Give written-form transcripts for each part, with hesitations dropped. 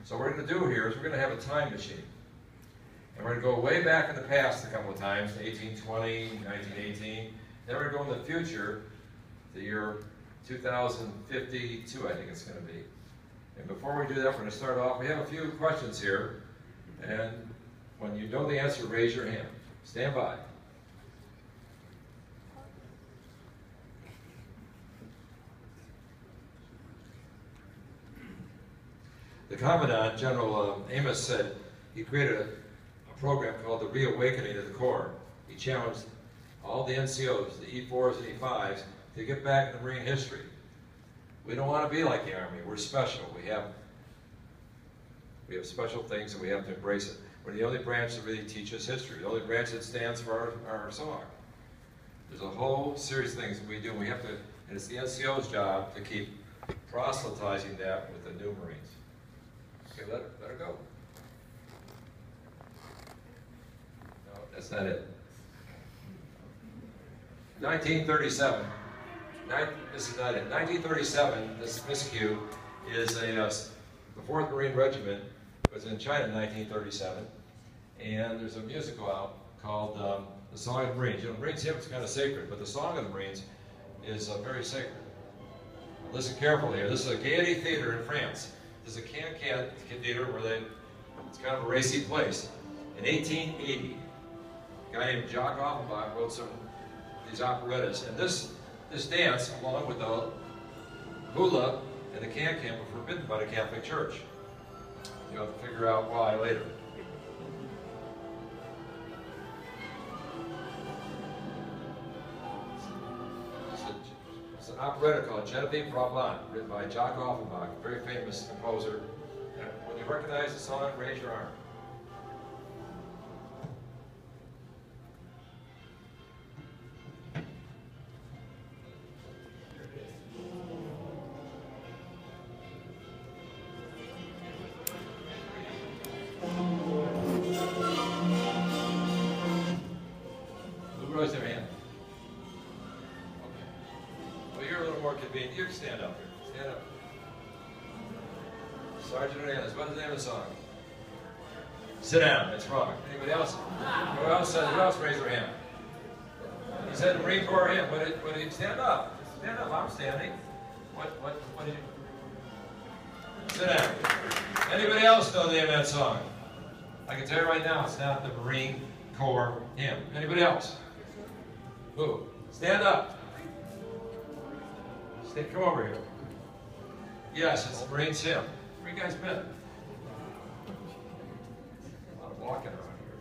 So what we're going to do here is we're going to have a time machine. And we're going to go way back in the past a couple of times, 1820, 1918. Then we're going to go in the future, the year 2052, I think it's going to be. And before we do that, we're going to start off. We have a few questions here. And when you know the answer, raise your hand. Stand by. The Commandant, General Amos, said he created a program called the Reawakening of the Corps. He challenged all the NCOs, the E4s and E5s, to get back into Marine history. We don't want to be like the Army. We're special. We have special things and we have to embrace it. We're the only branch that really teaches history, the only branch that stands for our song. There's a whole series of things that we do. We have to, and it's the NCO's job to keep proselytizing that with the new Marines. Okay, let her go. No, that's not it. 1937. This is not it. 1937, this miscue is the 4th Marine Regiment was in China in 1937, and there's a musical out called The Song of the Marines. You know, Marines hymn is kind of sacred, but the Song of the Marines is very sacred. Listen carefully here. This is a Gaiety Theater in France. This is a can-can theater where it's kind of a racy place. In 1880, a guy named Jacques Offenbach wrote some of these operettas, and this dance, along with the hula and the can-can, were forbidden by the Catholic Church. You'll have to figure out why later. It's an operetta called Genevieve Brabant, written by Jacques Offenbach, a very famous composer. And when you recognize the song, raise your arm. Raise their hand. Okay. Well, you're a little more convenient. You can stand up here. Stand up. Sergeant Hernandez, what's the name of the song? Sit down. That's wrong. Anybody else? Who else raised their hand? He said Marine Corps hymn. What did he stand up? Stand up. I'm standing. What did you? Sit down. Anybody else know the name of that song? I can tell you right now, it's not the Marine Corps hymn. Anybody else? Who? Stand up. Come over here. Yes, it's the Marines hymn. Where you guys been? A lot of walking around here.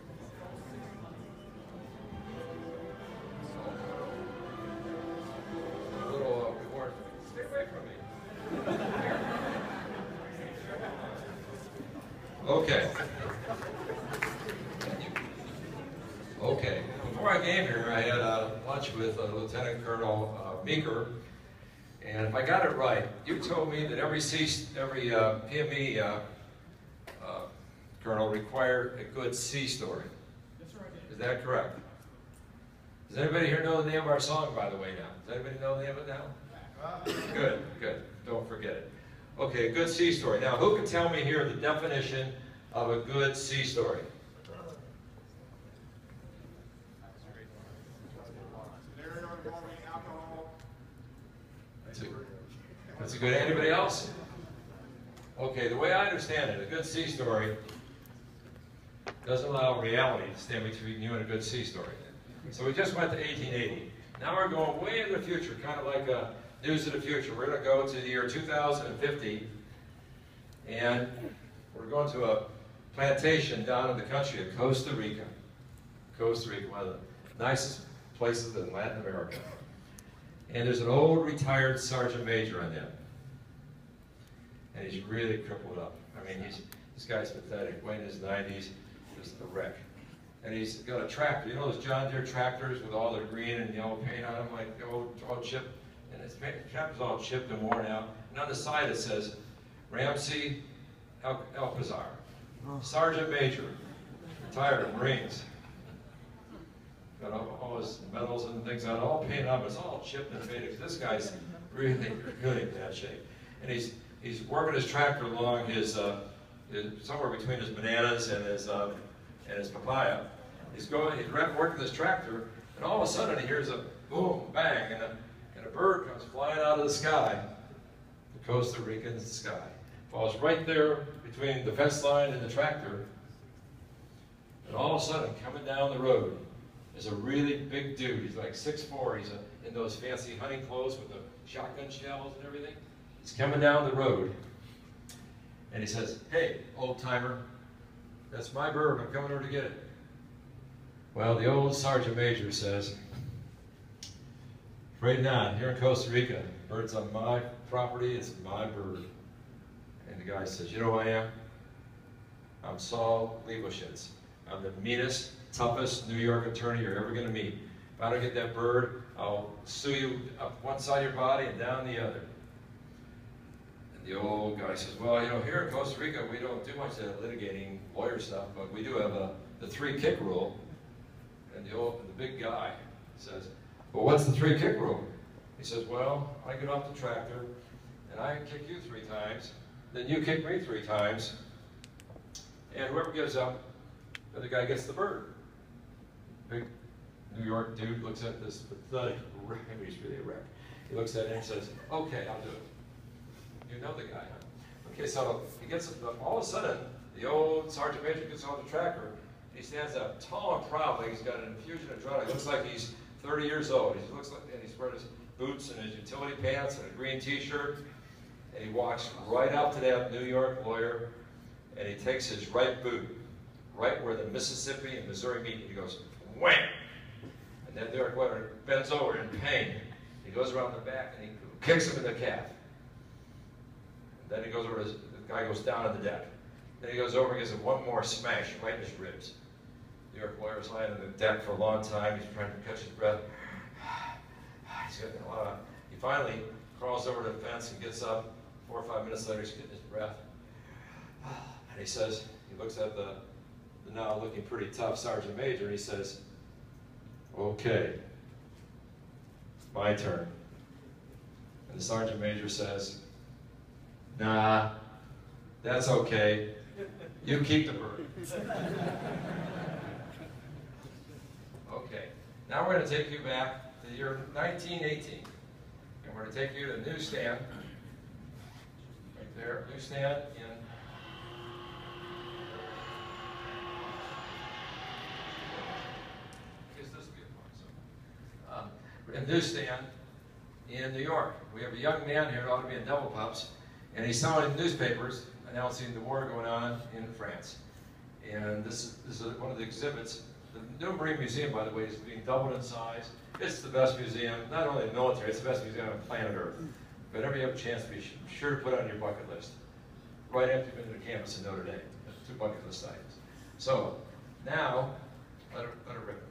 A little reward. Stay away from me. Okay. Okay. Before I came here, I had lunch with Lieutenant Colonel Meeker, and if I got it right, you told me that every PME colonel required a good sea story. That's right. Is that correct? Does anybody here know the name of our song, by the way, now? Does anybody know the name of it now? Good, good. Don't forget it. Okay, a good sea story. Now, who can tell me here the definition of a good sea story? That's a good. Anybody else? Okay, the way I understand it, a good sea story doesn't allow reality to stand between you and a good sea story. So we just went to 1880. Now we're going way into the future, kind of like News of the Future. We're going to go to the year 2050, and we're going to a plantation down in the country of Costa Rica. Costa Rica, one of the nicest places in Latin America. And there's an old retired sergeant major on that. And he's really crippled up. I mean, this guy's pathetic. Way in his 90s, just a wreck. And he's got a tractor. You know those John Deere tractors with all the green and yellow paint on them, like all chipped? And his tractor's all chipped and worn out. And on the side it says, Ramsey Alcazar, Sergeant Major, retired Marines. Got all his medals and things on, all painted up. It's all chipped and faded. This guy's really, really in bad shape. And he's working his tractor along his somewhere between his bananas and his papaya. He's working this tractor, and all of a sudden he hears a boom, bang, and a bird comes flying out of the sky. The Costa Rican sky. Falls right there between the fence line and the tractor. And all of a sudden, coming down the road, is a really big dude. He's like 6'4". He's in those fancy hunting clothes with the shotgun shells and everything. He's coming down the road, and he says, "Hey, old timer, that's my bird. I'm coming over to get it." Well, the old sergeant major says, "Afraid not. Here in Costa Rica, bird's on my property. It's my bird." And the guy says, "You know who I am? I'm Saul Leibowitz. I'm the meanest, toughest New York attorney you're ever going to meet. If I don't get that bird, I'll sue you up one side of your body and down the other." And the old guy says, "Well, you know, here in Costa Rica, we don't do much of that litigating lawyer stuff, but we do have the 3-kick rule." And the big guy says, "Well, what's the 3-kick rule?" He says, "Well, I get off the tractor, and I kick you 3 times, then you kick me 3 times, and whoever gives up, the other guy gets the bird." Big New York dude looks at this pathetic wreck. He's really a wreck. He looks at it and says, "Okay, I'll do it." You know the guy, huh? Okay, so he gets, all of a sudden, the old sergeant major gets off the tractor. He stands up tall and proud, like he's got an infusion of adrenaline. He looks like he's 30 years old. He looks like, and he's wearing his boots and his utility pants and a green t-shirt. And he walks right up to that New York lawyer, and he takes his right boot, right where the Mississippi and Missouri meet, and he goes, wham! And then New York lawyer bends over in pain. He goes around the back and he kicks him in the calf. And then he goes over, the guy goes down on the deck. Then he goes over and gives him one more smash right in his ribs. New York lawyer's lying on the deck for a long time. He's trying to catch his breath. He finally crawls over to the fence and gets up. 4 or 5 minutes later, he's getting his breath. And he says, he looks at the now looking pretty tough sergeant major, and he says, "Okay, my turn." And the sergeant major says, "Nah, that's okay. You keep the bird." Okay, now we're going to take you back to the year 1918. And we're going to take you to the newsstand. Right there, newsstand in newsstand in New York. We have a young man here who ought to be in double pups, and he's selling newspapers announcing the war going on in France. And this is one of the exhibits. The New Marine Museum, by the way, is being doubled in size. It's the best museum, not only military, it's the best museum on planet Earth. If ever you have a chance, be sure to put it on your bucket list. Right after you've been to the campus in Notre Dame. 2 bucket list items. So, now, let it rip.